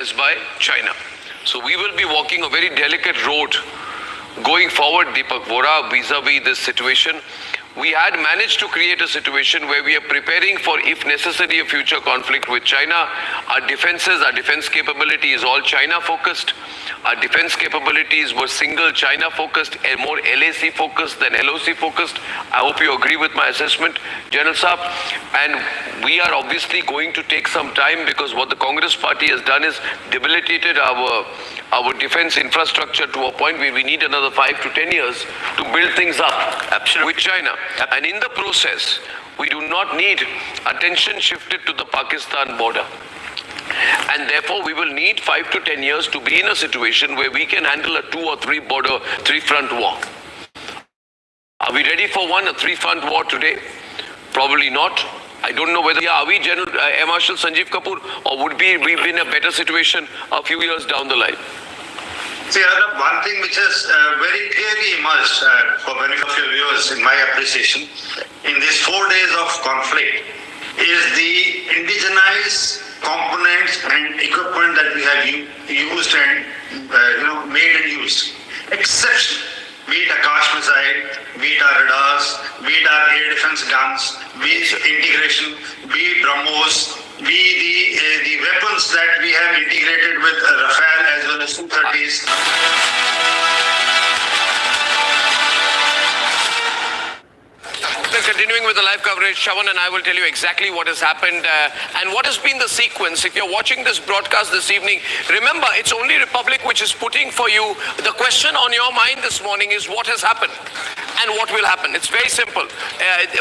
is by China. So we will be walking a very delicate road going forward, Deepak Vora, vis-a-vis this situation. We had managed to create a situation where we are preparing for, if necessary, a future conflict with China. Our defenses, our defense capability is all China focused. Our defense capabilities were single China focused and more LAC focused than LOC focused. I hope you agree with my assessment, General Saab. And we are obviously going to take some time, because what the Congress party has done is debilitated our defense infrastructure to a point where we need another 5 to 10 years to build things up. Absolutely. With China. And in the process, we do not need attention shifted to the Pakistan border. And therefore, we will need 5 to 10 years to be in a situation where we can handle a 2 or 3 border, 3-front war. Are we ready for a 3-front war today? Probably not. I don't know whether, are we General Air Marshal Sanjeev Kapoor, or would we be in a better situation a few years down the line? See, one thing which has very clearly emerged for many of your viewers, in my appreciation, in these 4 days of conflict, is the indigenized components and equipment that we have used and made and used. Exception. Be it Akash missile, be it our radars, be it our air defense guns, be it integration, be it BrahMos, be the weapons that we have integrated with Rafale as well as Su-30s. Continuing with the live coverage, Shravan and I will tell you exactly what has happened and what has been the sequence. If you're watching this broadcast this evening, remember, it's only Republic which is putting for you the question on your mind this morning is what has happened and what will happen. It's very simple.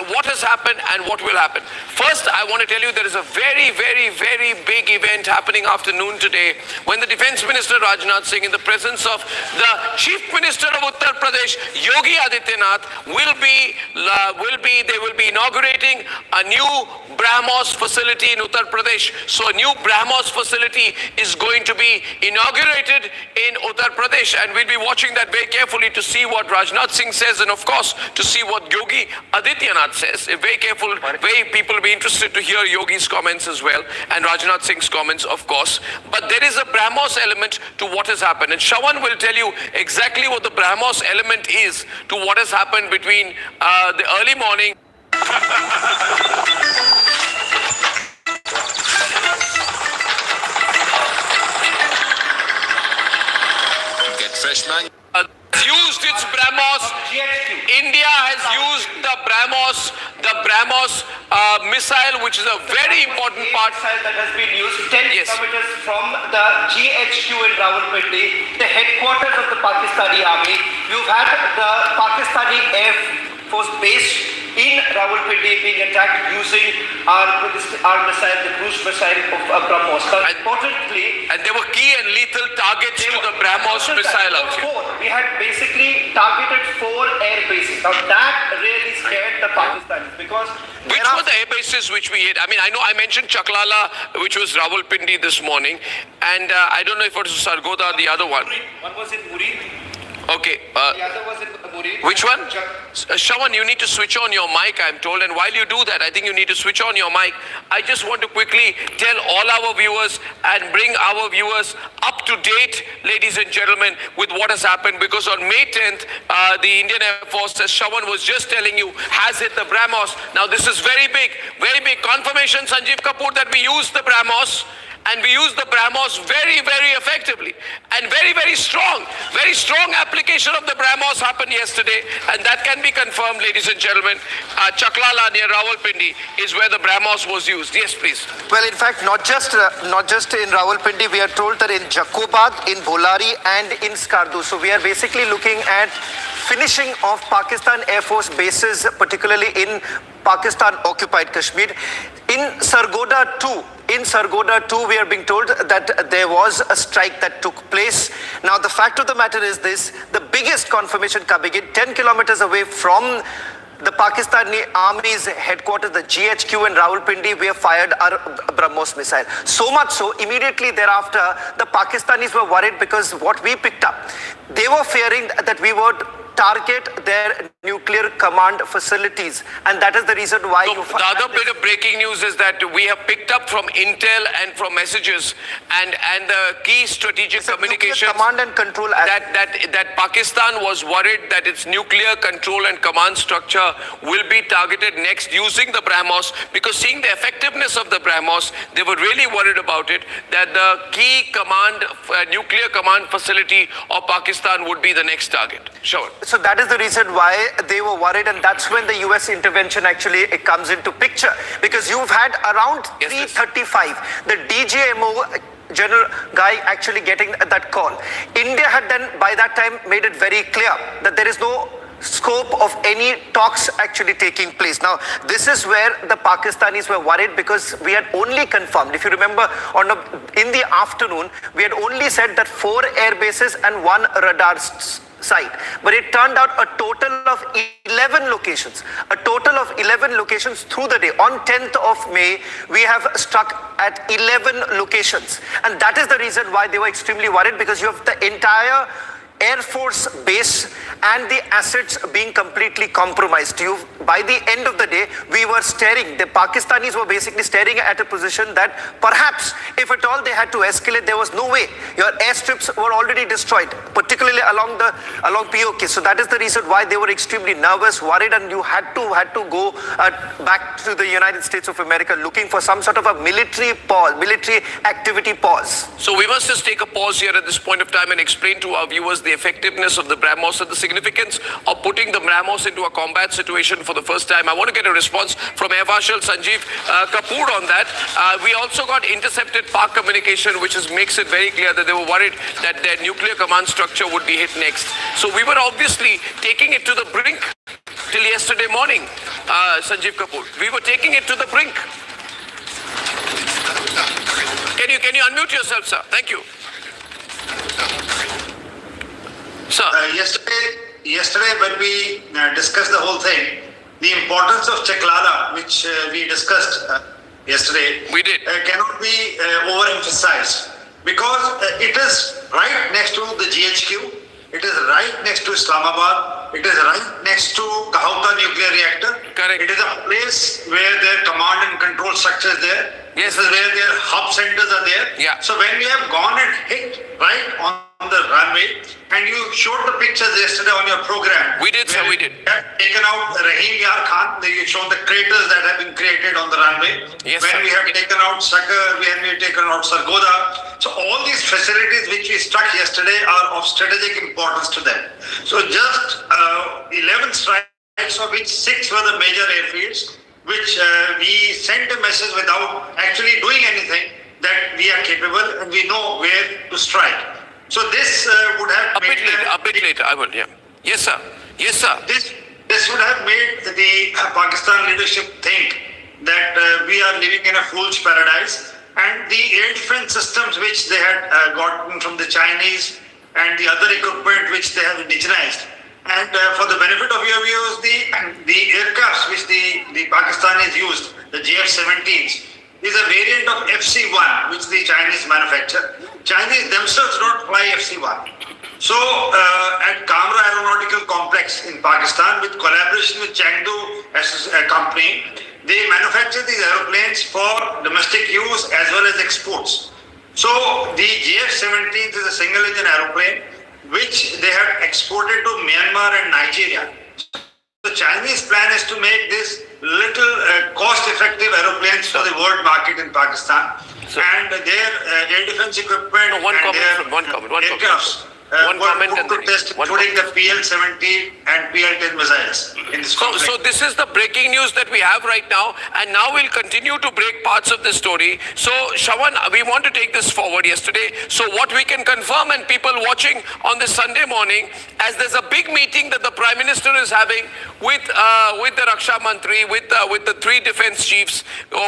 What has happened and what will happen. First, I want to tell you there is a very, very, very big event happening afternoon today when the Defense Minister Rajnath Singh, in the presence of the Chief Minister of Uttar Pradesh, Yogi Adityanath, they will be inaugurating a new BrahMos facility in Uttar Pradesh. So a new BrahMos facility is going to be inaugurated in Uttar Pradesh, and we'll be watching that very carefully to see what Rajnath Singh says, and of course to see what Yogi Adityanath says. Very careful, people will be interested to hear Yogi's comments as well, and Rajnath Singh's comments, of course. But there is a BrahMos element to what has happened, and Shravan will tell you exactly what the BrahMos element is to what has happened between the early morning. Get fresh, man. Used its BrahMos. India has used the BrahMos missile, which is a very important part. Missile that has been used 10 kilometers from the GHQ in Rawalpindi, the headquarters of the Pakistani army. You've had the Pakistani Air Force base in Rawalpindi being attacked using our missile, the cruise missile of BrahMos. Importantly, and there were key and lethal targets to the BrahMos missile out here. We had basically targeted 4 air bases. Now that really scared the Pakistanis, because which were the air bases which we hit? I mean, I know I mentioned Chaklala, which was Rawalpindi this morning, and I don't know if it was Sargodha or the other one. One was in Murid. Okay. The other was in Murid. Which one? Shravan, you need to switch on your mic, I'm told. And while you do that, I think you need to switch on your mic. I just want to quickly tell all our viewers and bring our viewers up to date, ladies and gentlemen, with what has happened. Because on May 10th, the Indian Air Force, as Shravan was just telling you, has hit the BrahMos. Now, this is very big confirmation, Sanjeev Kapoor, that we used the BrahMos. And we use the BrahMos very, very effectively and very, very strong. Very strong application of the BrahMos happened yesterday, and that can be confirmed, ladies and gentlemen. Chaklala near Rawalpindi is where the BrahMos was used. Yes, please. Well, in fact, not just in Rawalpindi, we are told that in Jacobad, in Bolari, and in Skardu. So we are basically looking at finishing of Pakistan Air Force bases, particularly in Pakistan-occupied Kashmir. In Sargodha too, we are being told that there was a strike that took place. Now, the fact of the matter is this: the biggest confirmation coming in 10 kilometers away from the Pakistani Army's headquarters, the GHQ in Rawalpindi, we have fired our BrahMos missile. So much so, immediately thereafter, the Pakistanis were worried, because what we picked up, they were fearing that we would target their nuclear command facilities. And that is the reason why So you the other bit of breaking news is that we have picked up from intel and from messages and the key strategic communications command and control that Pakistan was worried that its nuclear control and command structure will be targeted next using the BrahMos, because seeing the effectiveness of the BrahMos, they were really worried about it, that the key command, nuclear command facility of Pakistan would be the next target. Sure. So that is the reason why they were worried, and that's when the US intervention actually comes into picture, because you've had around Yes, yes. 3:35 the DJMO general guy actually getting that call. India had then by that time made it very clear that there is no scope of any talks actually taking place. Now, this is where the Pakistanis were worried, because we had only confirmed, if you remember, in the afternoon, we had only said that 4 air bases and 1 radar site. But it turned out a total of 11 locations. A total of 11 locations through the day. On 10th of May, we have struck at 11 locations. And that is the reason why they were extremely worried, because you have the entire Air Force base and the assets being completely compromised. By the end of the day, we were staring, the Pakistanis were basically staring at a position that perhaps, if at all they had to escalate, there was no way. Your airstrips were already destroyed, particularly along POK. So that is the reason why they were extremely nervous, worried, and you had to go back to the United States of America looking for some sort of a military activity pause. So we must just take a pause here at this point of time and explain to our viewers the effectiveness of the BrahMos and the significance of putting the BrahMos into a combat situation for the first time. I want to get a response from Air Marshal Sanjeev Kapoor on that. We also got intercepted Pak communication, which makes it very clear that they were worried that their nuclear command structure would be hit next. So we were obviously taking it to the brink till yesterday morning, Sanjeev Kapoor. We were taking it to the brink. Can you unmute yourself, sir? Thank you. Sir. Yesterday when we discussed the whole thing, the importance of Chaklala, which we discussed yesterday, We did. Cannot be overemphasized, because it is right next to the GHQ, it is right next to Islamabad, it is right next to Kahauta nuclear reactor. Correct. It is a place where their command and control structure is there. Yes. This is where their hub centers are there. Yeah. So when we have gone and hit right on the runway, and you showed the pictures yesterday on your program. We did, sir, we did. We have taken out Rahim Yar Khan, you shown the craters that have been created on the runway. Yes, when sir. we have taken out Sakar, when we have taken out Sargodha. So all these facilities which we struck yesterday are of strategic importance to them. So just 11 strikes, of which 6 were the major airfields, which we sent a message without actually doing anything, that we are capable and we know where to strike. So this would have A bit later, I will, yeah. Yes, sir. Yes, sir. This would have made the Pakistan leadership think that we are living in a fool's paradise, and the air defense systems which they had gotten from the Chinese and the other equipment which they have indigenized. And for the benefit of your viewers, the aircrafts which the Pakistanis used, the JF-17s, is a variant of FC-1 which the Chinese manufacture. Chinese themselves don't fly FC-1. So at Kamra Aeronautical Complex in Pakistan, with collaboration with Chengdu company, they manufacture these aeroplanes for domestic use as well as exports. So the JF-17 is a single engine aeroplane which they have exported to Myanmar and Nigeria. The Chinese plan is to make this little cost-effective aeroplanes for the world market in Pakistan. So- and their air defense equipment No, one and comment, their one comment. aircrafts One were comment put and to then test, one including the PL-17 and PL-10 missiles in this conflict. So this is the breaking news that we have right now, and now we'll continue to break parts of this story. So Shravan, we want to take this forward yesterday. So what we can confirm, and people watching on this Sunday morning, as there's a big meeting that the Prime Minister is having with the Raksha Mantri, with the 3 defense chiefs,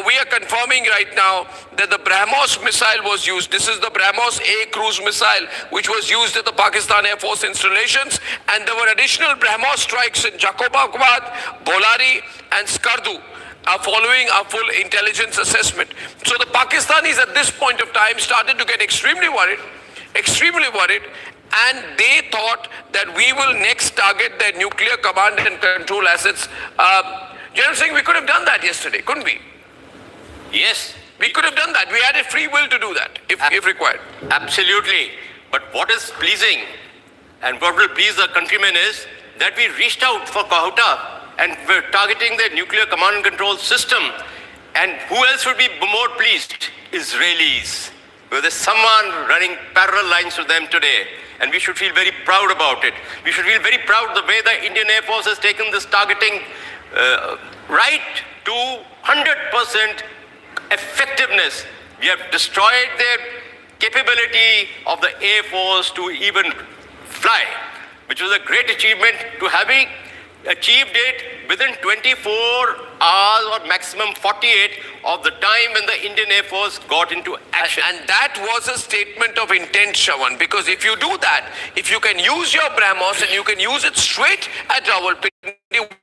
we are confirming right now that the BrahMos missile was used. This is the BrahMos A cruise missile, which was used at the Pakistan Air Force installations, and there were additional BrahMos strikes in Jacobabad, Bolari and Skardu, following our full intelligence assessment. So the Pakistanis at this point of time started to get extremely worried, and they thought that we will next target their nuclear command and control assets. General Singh, we could have done that yesterday, couldn't we? Yes, We could have done that. We had a free will to do that if required. absolutely. But what is pleasing and what will please the countrymen is that we reached out for Kahuta and we're targeting their nuclear command and control system. And who else would be more pleased? Israelis. Well, there's someone running parallel lines to them today. And we should feel very proud about it. We should feel very proud the way the Indian Air Force has taken this targeting right to 100% effectiveness. We have destroyed their capability of the Air Force to even fly, which was a great achievement to having achieved it within 24 hours or maximum 48 of the time when the Indian Air Force got into action. And that was a statement of intent, Shravan, because if you do that, if you can use your BrahMos and you can use it straight at Rawalpindi,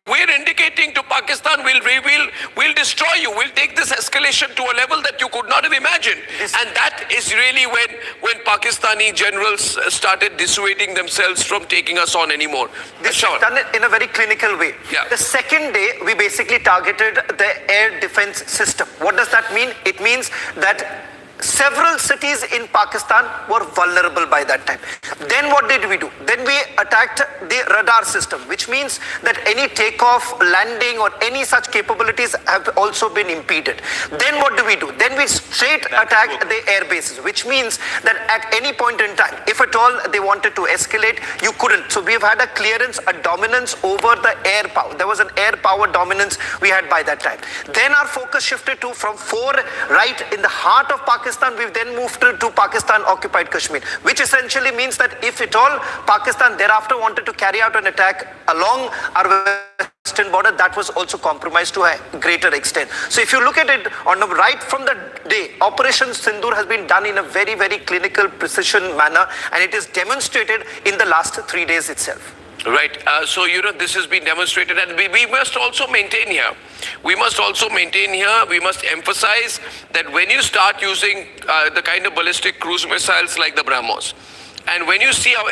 we're indicating to Pakistan, we'll destroy you. We'll take this escalation to a level that you could not have imagined. And that is really when Pakistani generals started dissuading themselves from taking us on anymore. This is Shravan. done in a very clinical way. Yeah. The second day, we basically targeted the air defense system. What does that mean? It means that several cities in Pakistan were vulnerable by that time. Then what did we do? Then we attacked the radar system, which means that any takeoff, landing or any such capabilities have also been impeded. Then what do? Then we straight attacked the air bases, which means that at any point in time, if at all they wanted to escalate, you couldn't. So we've had a clearance, a dominance over the air power. There was an air power dominance we had by that time. Then our focus shifted to from 4 right in the heart of Pakistan, we've then moved to Pakistan occupied Kashmir, which essentially means that if at all Pakistan thereafter wanted to carry out an attack along our western border, that was also compromised to a greater extent. So if you look at it on the right from the day, Operation Sindoor has been done in a very, very clinical precision manner, and it is demonstrated in the last 3 days itself. Right. So, this has been demonstrated, and we must also maintain here. We must emphasize that when you start using the kind of ballistic cruise missiles like the BrahMos, and when you see how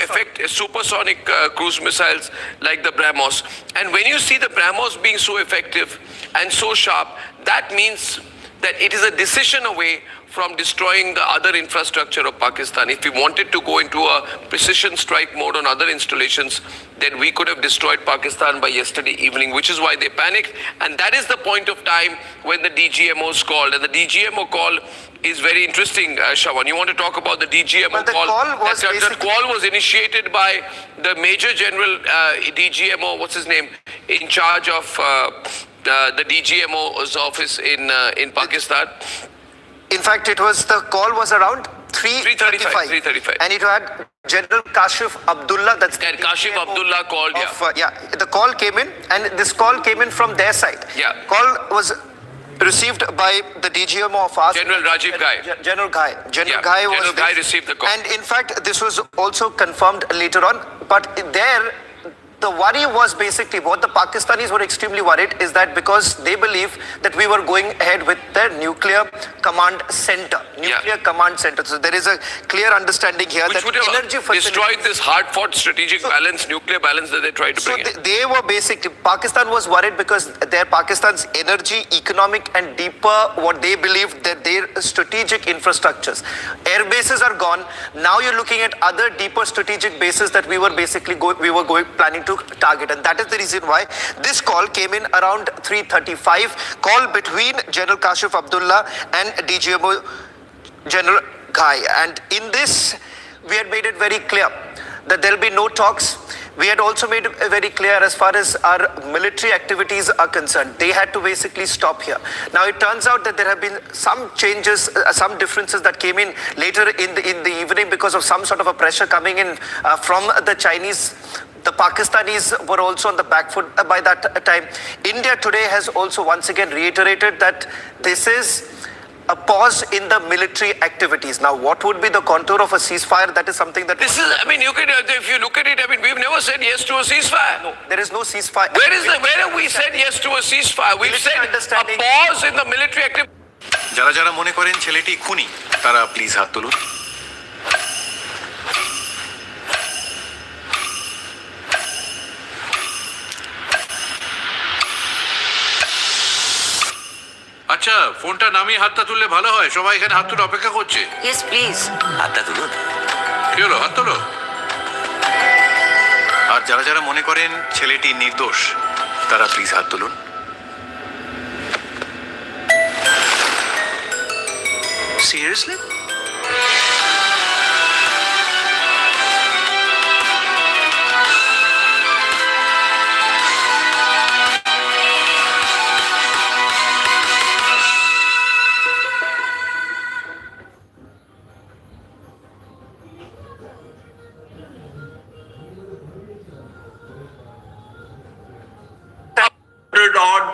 supersonic cruise missiles like the BrahMos, and when you see the BrahMos being so effective and so sharp, that means that it is a decision away from destroying the other infrastructure of Pakistan. If we wanted to go into a precision strike mode on other installations, then we could have destroyed Pakistan by yesterday evening, which is why they panicked. And that is the point of time when the DGMOs called. And the DGMO call is very interesting, Shravan. You want to talk about the DGMO Well, the call was the call was initiated by the Major General DGMO, what's his name, in charge of the DGMO's office in Pakistan. In fact, the call was around 3:35. 3:35. And it had General Kashif Abdullah. That's And Kashif Abdullah called, the call came in, and this call came in from their side. Yeah. Call was received by the DGMO of ours. General Rajiv Ghai. General Ghai. Yeah, Ghai was General Ghai this. received the call. And in fact, this was also confirmed later on. But there, the worry was basically what the Pakistanis were extremely worried is that because they believe that we were going ahead with their nuclear command center. So there is a clear understanding here Which that would have energy destroyed this hard-fought strategic nuclear balance that they tried to So bring in. they were basically, Pakistan was worried because Pakistan's energy, economic and deeper, what they believe that their strategic infrastructures. Air bases are gone. Now you're looking at other deeper strategic bases that we were basically planning to target. And that is the reason why this call came in around 3:35, call between General Kashif Abdullah and DGMO General Ghai. And in this, we had made it very clear that there will be no talks. We had also made it very clear as far as our military activities are concerned. They had to basically stop here. Now it turns out that there have been some changes, some differences that came in later in the evening because of some sort of a pressure coming in from the Chinese. The Pakistanis were also on the back foot by that time. India today has also once again reiterated that this is a pause in the military activities. Now, what would be the contour of a ceasefire? That is something that... you can, if you look at it, we've never said yes to a ceasefire. No, there is no ceasefire. Where have we said yes to a ceasefire? We've said a pause in the military activity. যারা যারা মনে করেন ছেলেটি খুনি তারা please হাত তুলুন। ফোনটা নামিয়ে হাতটা তুললে ভালো হয়, সবাই এখানে হাত তুলে অপেক্ষা করছে। Yes please. হাতটা তুলুন। কি হলো, হাত তোলো। আর যারা যারা মনে করেন ছেলেটি নির্দোষ তারা প্লিজ হাত তুলুন। Seriously? Odd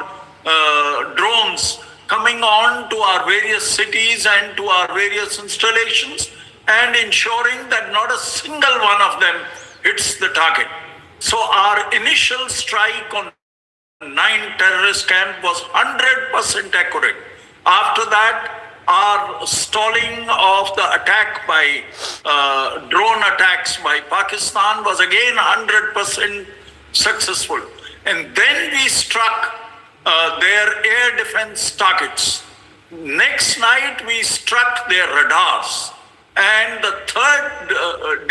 drones coming on to our various cities and to our various installations and ensuring that not a single one of them hits the target. So our initial strike on 9 terrorist camp was 100% accurate. After that, our stalling of the attack by drone attacks by Pakistan was again 100% successful. And then we struck their air defense targets. Next night, we struck their radars. And the third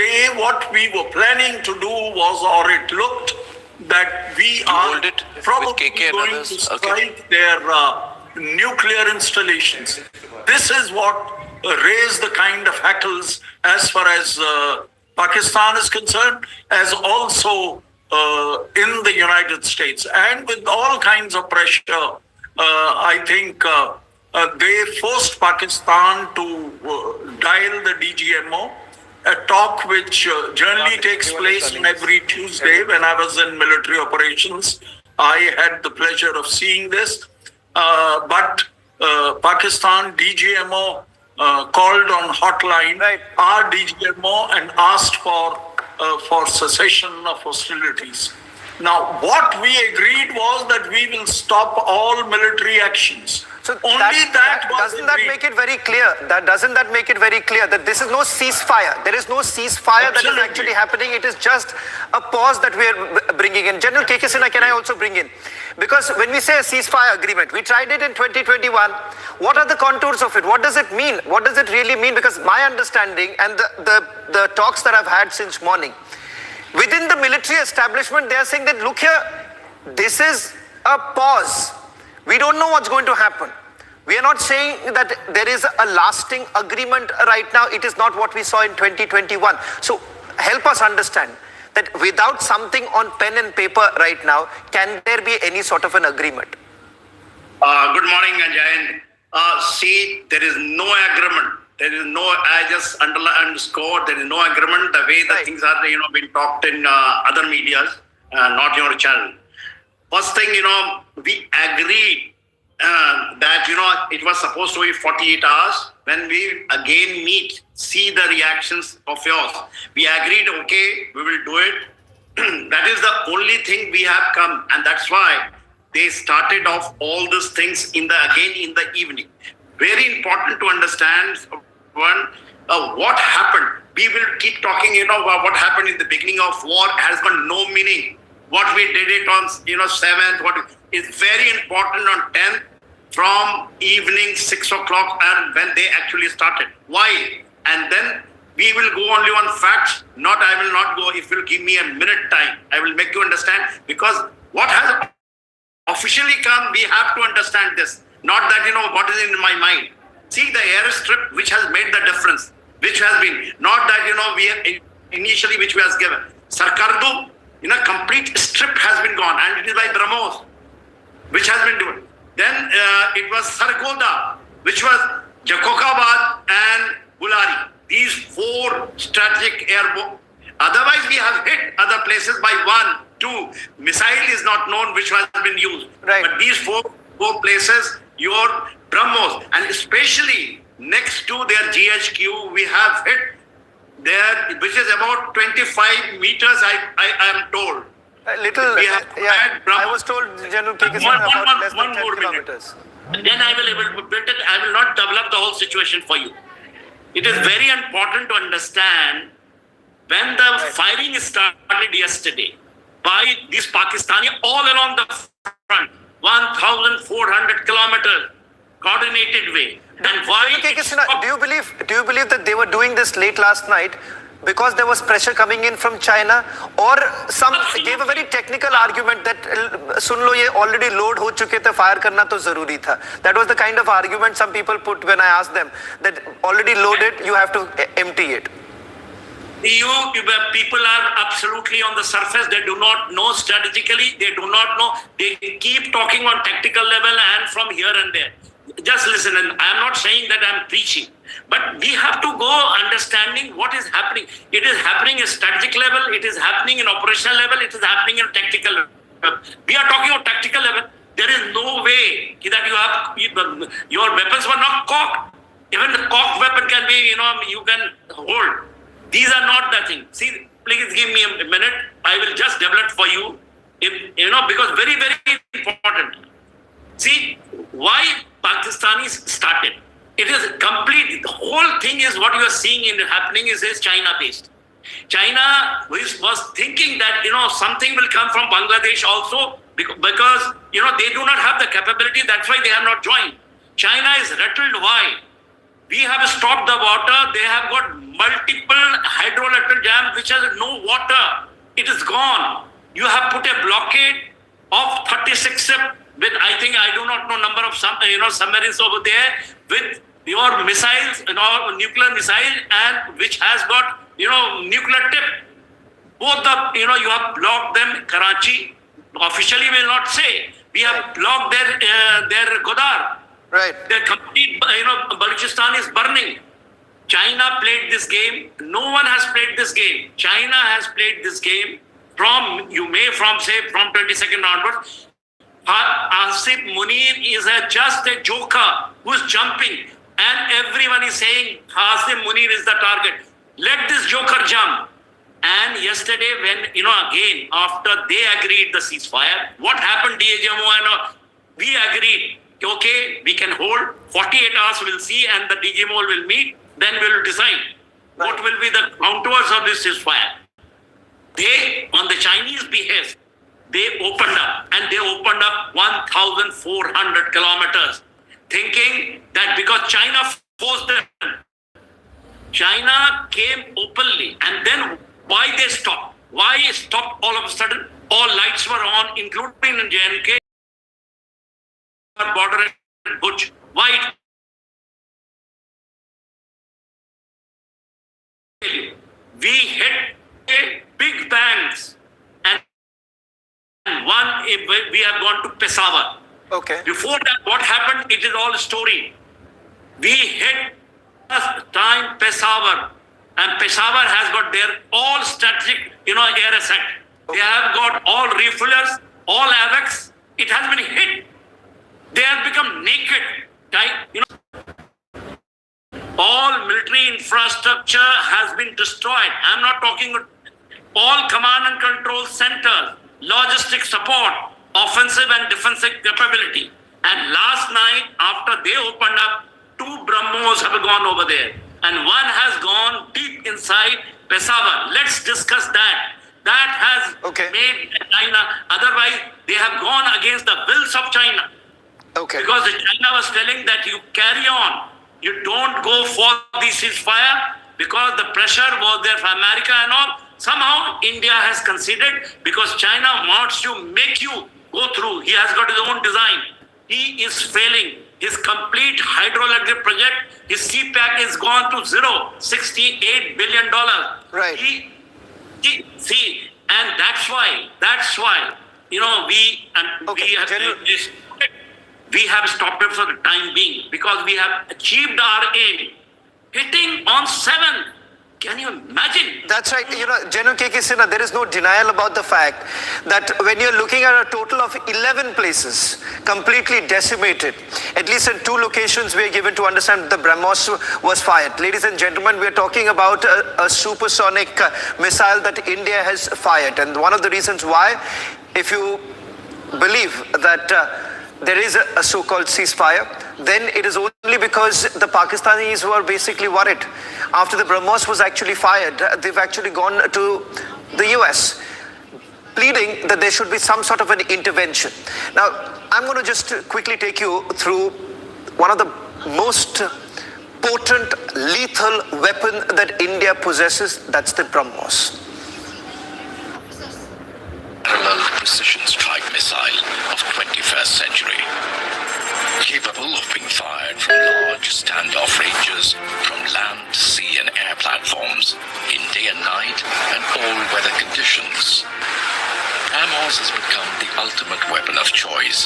day, what we were planning to do was, or it looked, that we are hold it with probably KK and going others? to strike Okay. their nuclear installations. This is what raised the kind of hackles as far as Pakistan is concerned, as also in the United States. And with all kinds of pressure, I think they forced Pakistan to dial the DGMO, a talk which generally takes place on every Tuesday. When I was in military operations, I had the pleasure of seeing this. But Pakistan DGMO called on hotline our DGMO and asked for cessation of hostilities. Now, what we agreed was that we will stop all military actions. So Only that was doesn't that agreed. make it very clear? Doesn't that make it very clear that this is no ceasefire? There is no ceasefire that is Absolutely. actually happening. It is just a pause that we are bringing in. General KK Sinha, can I also bring in? Because when we say a ceasefire agreement, we tried it in 2021. What are the contours of it? What does it mean? What does it really mean? Because my understanding and the talks that I've had since morning, within the military establishment, they are saying that, look here, this is a pause. We don't know what's going to happen. We are not saying that there is a lasting agreement right now. It is not what we saw in 2021. So help us understand that without something on pen and paper right now, can there be any sort of an agreement? Good morning, Jayan. See, there is no agreement. There is no, I just underscore, there is no agreement the way the Right. things are, being talked in other medias, not your channel. First thing, we agreed that, it was supposed to be 48 hours. When we again meet, see the reactions of yours. We agreed, okay, we will do it. That is the only thing we have come. And that's why they started off all these things again in the evening. Very important to understand, what happened. We will keep talking, what happened in the beginning of war has got no meaning. What we did it on, 7th, what is very important on 10th from evening 6 o'clock and when they actually started. Why? And then we will go only on facts. I will not go if you give me a minute time. I will make you understand because what has officially come, we have to understand this. Not that, what is in my mind. See the airstrip which has made the difference, which has been, not that, we have initially which was given. Sarkardu, in a complete strip has been gone and it is by BrahMos, which has been given. Then it was Sargodha, which was Jakokabad and Bulari. These 4 strategic airborne. Otherwise, we have hit other places by 1, 2. Missile is not known which has been used. Right. But these four places, your BrahMos, and especially next to their GHQ, we have hit there, which is about 25 meters, I am told. A little, We have yeah. had BrahMos. I was told, General KK Sinha, about less than one 10 more minute. kilometers. Then I will able to build it. I will not develop the whole situation for you. It is very important to understand when the firing started yesterday by these Pakistani all along the front, 1,400 kilometers. coordinated way. And why? KK Sinha, do you believe that they were doing this late last night because there was pressure coming in from China, or some gave a very technical argument that सुन लो ये already load हो चुके थे, fire करना तो जरूरी था. That was the kind of argument some people put when I asked them that already loaded, you have to empty it. People are absolutely on the surface. They do not know strategically. They do not know. They keep talking on tactical level and from here and there. Just listen, and I am not saying that I am preaching, but we have to go understanding what is happening. It is happening at strategic level, it is happening in operational level, it is happening in tactical level. We are talking of tactical level. There is no way that your weapons were not cocked. Even the cocked weapon can be, you can hold. These are not the thing. See, please give me a minute. I will just develop for you. Because very, very important. See, why Pakistanis started? It is complete. The whole thing is what you are seeing happening is China-based. China was thinking that something will come from Bangladesh also because they do not have the capability. That's why they have not joined. China is rattled. Why? We have stopped the water. They have got multiple hydroelectric dams which has no water. It is gone. You have put a blockade of 36 with, I do not know number of submarines over there with your missiles, nuclear missile, and which has got nuclear tip. Both you have blocked them. Karachi officially will not say. We have blocked their Godar. Right. Their complete Balochistan is burning. China played this game. No one has played this game. China has played this game from 22nd onwards. Asif Munir is just a joker who's jumping, and everyone is saying Asif Munir is the target. Let this joker jump. And yesterday, when again after they agreed the ceasefire, what happened? DGMO and we agreed. Okay, we can hold 48 hours. We'll see, and the DGMO will meet. Then we'll decide what will be the contours of this ceasefire. They, on the Chinese behest, they opened up, and they opened up 1,400 kilometers, thinking that because China forced them, China came openly, and then why they stopped? Why stopped all of a sudden? All lights were on, including in JNK, border at Bhuj. Why? We hit big bangs, and one we have gone to Peshawar. Okay. Before that, what happened? It is all story. We hit first time Peshawar, and Peshawar has got their all strategic, air asset. They have got all refuelers, all AVAX. It has been hit. They have become naked. All military infrastructure has been destroyed. I'm not talking all command and control centers, logistic support, offensive and defensive capability. And last night, after they opened up, 2 BrahMos have gone over there. And one has gone deep inside Peshawar. Let's discuss that. That has made China. Otherwise, they have gone against the wills of China. Okay. Because China was telling that you carry on. You don't go for the ceasefire because the pressure was there from America and all. Somehow India has conceded because China wants to make you go through. He has got his own design. He is failing. His complete hydroelectric project, his CPAC is gone to zero, $68 billion. Right. See, and that's why, we have stopped it for the time being because we have achieved our aim. Hitting on 7. Can you imagine? That's right. General KK Sinha, there is no denial about the fact that when you're looking at a total of 11 places completely decimated, at least in 2 locations we are given to understand the BrahMos was fired. Ladies and gentlemen, we are talking about a supersonic missile that India has fired. And one of the reasons why, if you believe that there is a so-called ceasefire, then it is only because the Pakistanis were basically worried. After the BrahMos was actually fired, they've actually gone to the US, pleading that there should be some sort of an intervention. Now, I'm going to just quickly take you through one of the most potent, lethal weapon that India possesses, that's the BrahMos. Parallel precision strike missile of 21st century. Capable of being fired from large standoff ranges from land, sea and air platforms in day and night and all weather conditions. BrahMos has become the ultimate weapon of choice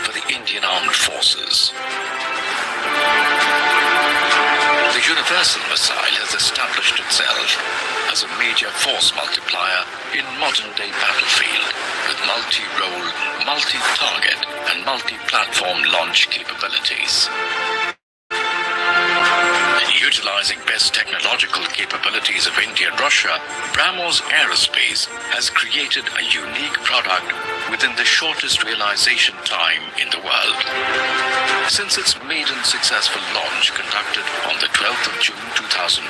for the Indian Armed Forces. The universal missile has established itself as a major force multiplier in modern-day battlefield with multi-role, multi-target and multi-platform launch capabilities. Utilizing best technological capabilities of India and Russia, BrahMos Aerospace has created a unique product within the shortest realization time in the world. Since its maiden successful launch conducted on the 12th of June 2001,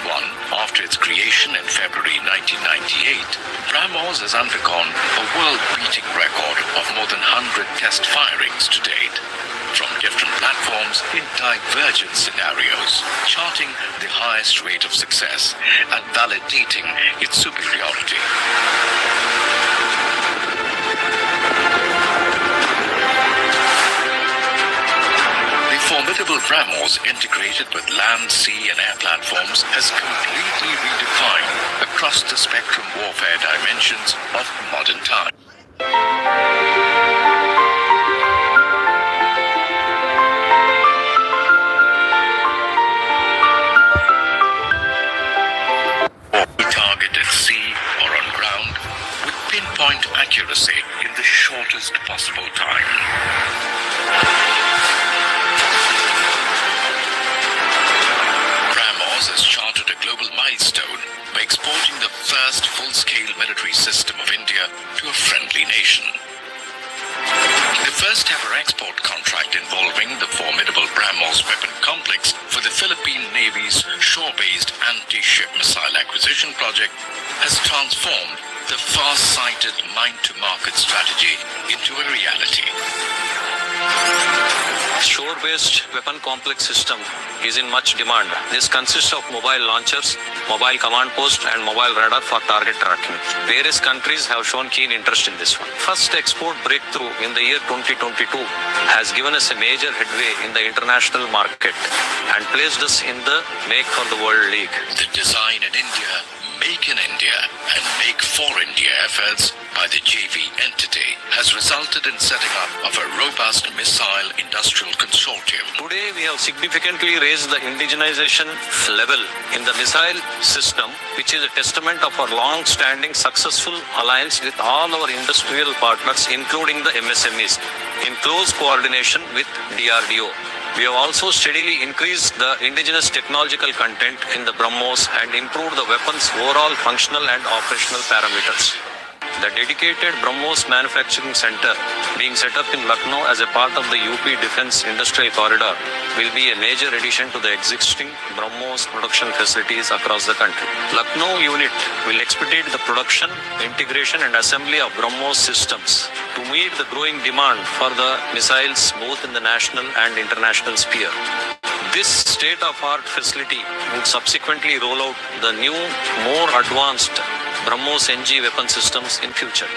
after its creation in February 1998, BrahMos has undergone a world-beating record of more than 100 test firings to date, from different platforms in divergent scenarios, charting the highest rate of success and validating its superiority. The formidable BrahMos integrated with land, sea and air platforms has completely redefined across the spectrum warfare dimensions of modern times. Pinpoint accuracy in the shortest possible time. BrahMos has charted a global milestone by exporting the first full-scale military system of India to a friendly nation. The first ever export contract involving the formidable BrahMos weapon complex for the Philippine Navy's shore-based anti-ship missile acquisition project has transformed the far-sighted mine-to-market strategy into a reality. Shore-based weapon complex system is in much demand. This consists of mobile launchers, mobile command post and mobile radar for target tracking. Various countries have shown keen interest in this one. First export breakthrough in the year 2022 has given us a major headway in the international market and placed us in the Make for the World League. The design in India, Make in India and Make for India efforts by the JV entity has resulted in setting up of a robust missile industrial consortium. Today we have significantly raised the indigenization level in the missile system, which is a testament of our long-standing successful alliance with all our industrial partners, including the MSMEs, in close coordination with DRDO. We have also steadily increased the indigenous technological content in the BrahMos and improved the weapon's overall functional and operational parameters. The dedicated BrahMos Manufacturing Center being set up in Lucknow as a part of the UP Defence Industrial Corridor will be a major addition to the existing BrahMos production facilities across the country. Lucknow unit will expedite the production, integration and assembly of BrahMos systems to meet the growing demand for the missiles both in the national and international sphere. This state-of-art facility would subsequently roll out the new, more advanced BrahMos NG weapon systems in future.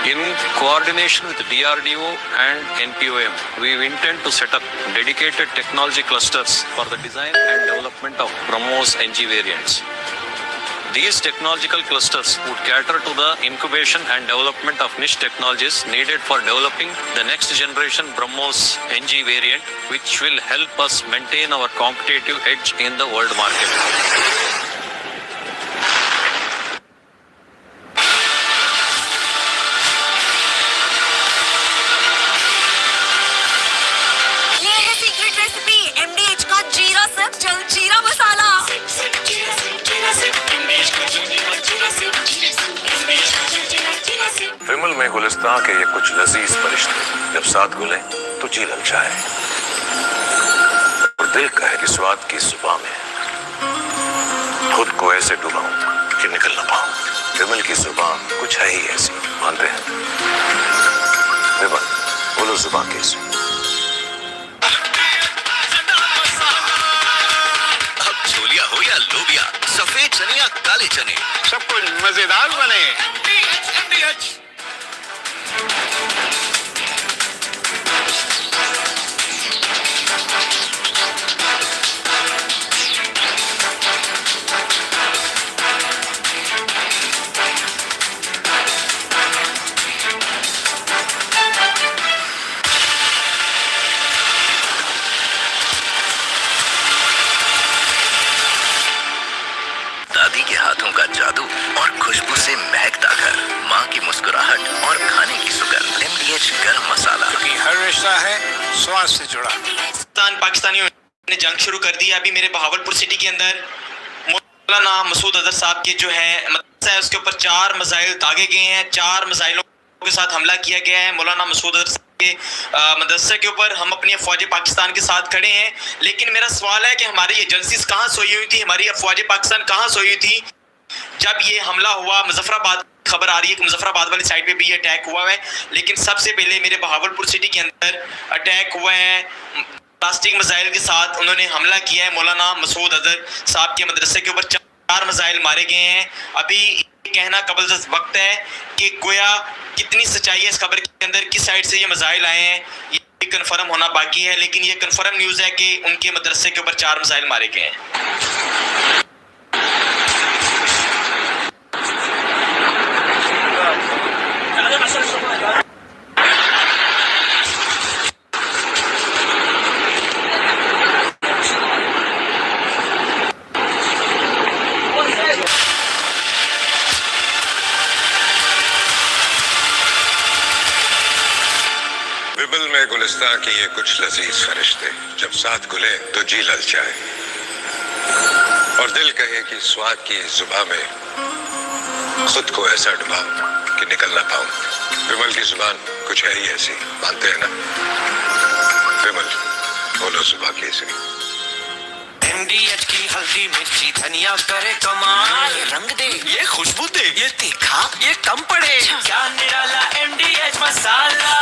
In coordination with DRDO and NPOM, we intend to set up dedicated technology clusters for the design and development of BrahMos NG variants. These technological clusters would cater to the incubation and development of niche technologies needed for developing the next generation BrahMos NG variant, which will help us maintain our competitive edge in the world market. विमल में गुलिस्तां के ये कुछ लजीज फरिश्ते जब साथ घुले तो जी लग जाए और दिल कहे कि स्वाद की सुबह में खुद को ऐसे डुबाऊं कि निकल ना पाऊं। विमल की सुबह कुछ है ही ऐसी, मानते हैं? विमल बोलो जुबान कैसी? काले चने, सब कुछ मजेदार बने। दादी के हाथों का जादू और खुशबू से महकता घर, माँ की मुस्कुराहट और खाने की सुगंध। MDH गरम मसाला, क्योंकि हर रिश्ता है स्वाद से जुड़ा। पाकिस्तानियों ने जंग शुरू कर दी है। अभी मेरे बहावलपुर सिटी के अंदर मौलाना मसूद अजहर साहब के जो है मदरसा है उसके ऊपर 4 मिसाइल दागे गए हैं। 4 मिसाइलों के साथ हमला किया गया है मौलाना मसूद अजहर के मदरसे के ऊपर। हम अपनी अफवाज पाकिस्तान के साथ खड़े हैं, लेकिन मेरा सवाल है कि हमारी एजेंसीज कहाँ सोई हुई थी, हमारी अफवाज पाकिस्तान कहाँ सोई हुई थी जब ये हमला हुआ। मुजफ्फराबाद खबर आ रही है कि मुजफ्फराबाद वाली साइड पे भी ये अटैक हुआ है, लेकिन सबसे पहले मेरे बहावलपुर सिटी के अंदर अटैक हुआ है प्लास्टिक मिसाइल के साथ। उन्होंने हमला किया है मौलाना मसूद अजहर साहब के मदरसे के ऊपर। 4 मिसाइल मारे गए हैं। अभी कहना कबल वक्त है कि गोया कितनी सच्चाई है इस खबर के अंदर, किस साइड से ये मिसाइल आए हैं ये कंफर्म होना बाकी है, लेकिन ये कंफर्म न्यूज़ है कि उनके मदरसे के ऊपर 4 मिसाइल मारे गए हैं। विमल में गुलिस्तां के ये कुछ लजीज फरिश्ते, जब साथ घुले तो जी ललचाए और दिल कहे कि स्वाद की जुबान में खुद को ऐसा डुबाऊं कि निकल ना पाऊं। विमल की जुबान कुछ है ही ऐसी, मानते हैं ना? विमल, बोलो जुबान कैसी? MDH की हल्दी मिर्ची धनिया करे कमाल, ये रंग दे, ये खुशबू दे, ये तीखा, ये कम पड़े, क्या निराला MDH मसाला।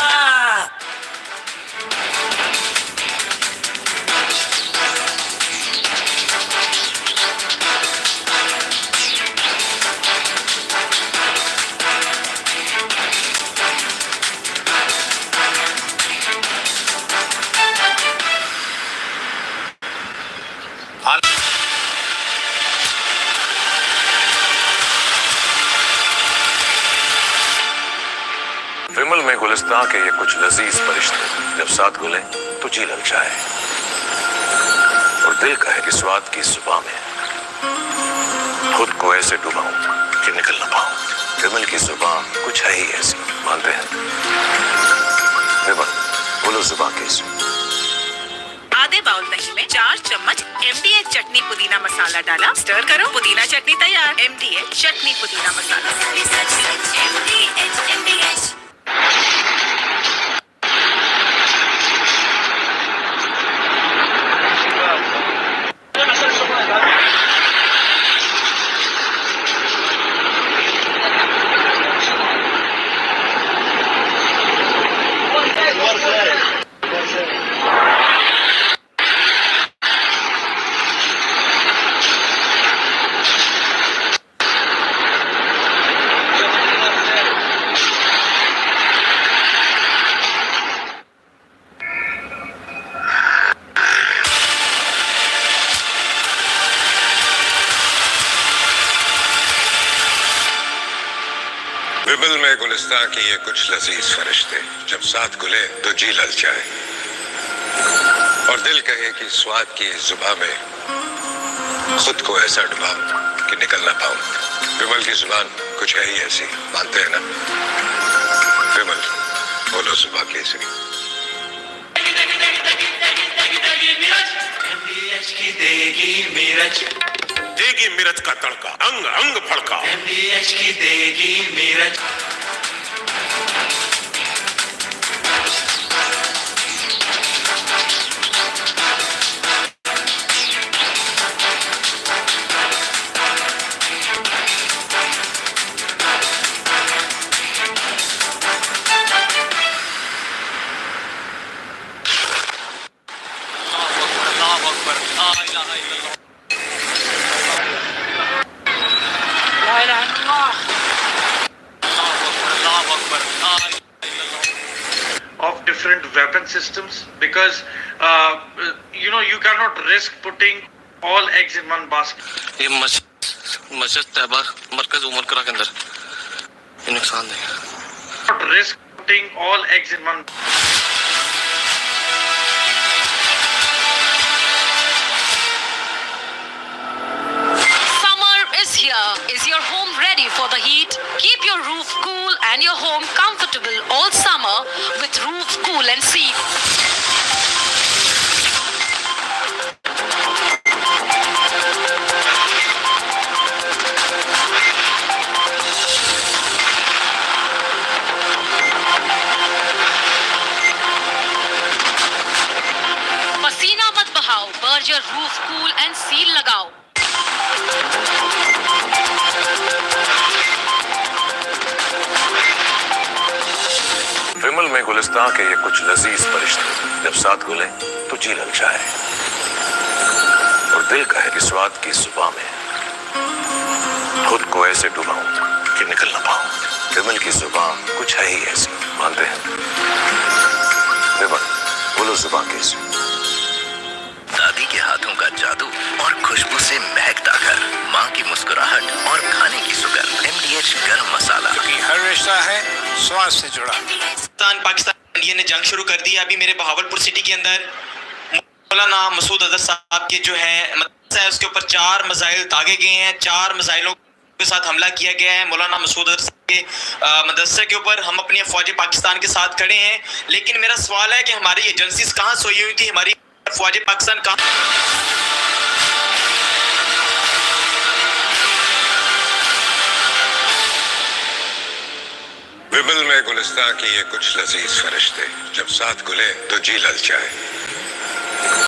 विमल में गुलिस्तां के ये कुछ लजीज फरिश्ते, जब साथ घुले तो जी ललचाए और दिल कहे कि स्वाद की जुबान में खुद को ऐसे डुबाऊं कि निकल ना पाऊं। विमल की जुबान कुछ है ही ऐसी, मानते हैं? विमल, बोलो जुबान कैसी? आधे बाउल दही में 4 चम्मच MDH चटनी पुदीना मसाला डाला, स्टर करो, पुदीना चटनी तैयार। MDH चटनी पुदीना मसाला। MDH। विमल में गुलिस्तां के ये कुछ लजीज फरिश्ते, जब साथ घुले तो जी ललचाए और दिल कहे कि स्वाद की जुबान में खुद को ऐसा डुबाऊं कि निकल ना पाऊं। विमल की जुबान कुछ है ही ऐसी, मानते हैं ना? विमल, बोलो जुबान कैसी? देगी मिर्च का तड़का, अंग अंग फड़का। MDH की देगी मिर्च। of different weapon systems because you cannot risk putting all eggs in one basket. ये मस्जिद तैयबा मरकज उमर करा के अंदर ये नुकसान देगा. Not risk putting all eggs in one. Summer is here. Is your home ready for the heat? Keep your roof cool and your home comfortable all summer with Roof Cool and Seal. पसीना मत बहाओ, Berger roof cool and seal लगाओ. विमल में गुलिस्तां के ये कुछ लजीज फरिश्ते जब साथ घुले तो जी ललचाए और दिल कहे कि स्वाद की जुबान में खुद को ऐसे डुबाऊं कि निकल ना पाऊं. विमल की जुबान कुछ है ही ऐसी, मानते हैं. विमल बोलो जुबान कैसी. दादी के हाथों का जादू और खुशबू से महकता घर, माँ की मुस्कुराहट और खाने की सुगंध. MDH गरम मसाला, क्योंकि हर रिश्ता है स्वाद से जुड़ा. पाकिस्तान इंडिया ने जंग शुरू कर दी है. अभी मेरे बहावलपुर सिटी के अंदर मौलाना मसूद अजहर साहब के जो है मदरसा है उसके ऊपर 4 मिसाइल दागे गए हैं. 4 मिसाइलों के साथ हमला किया गया है मौलाना मसूद अजहर साहब के मदरसे के ऊपर. हम अपनी फौज पाकिस्तान के साथ खड़े हैं, लेकिन मेरा सवाल है कि हमारी एजेंसीज कहाँ सोई हुई थी, हमारी फौज पाकिस्तान कहाँ. विमल में गुलिस्तां की ये कुछ लजीज फरिश्ते जब साथ घुले तो जी ललचाए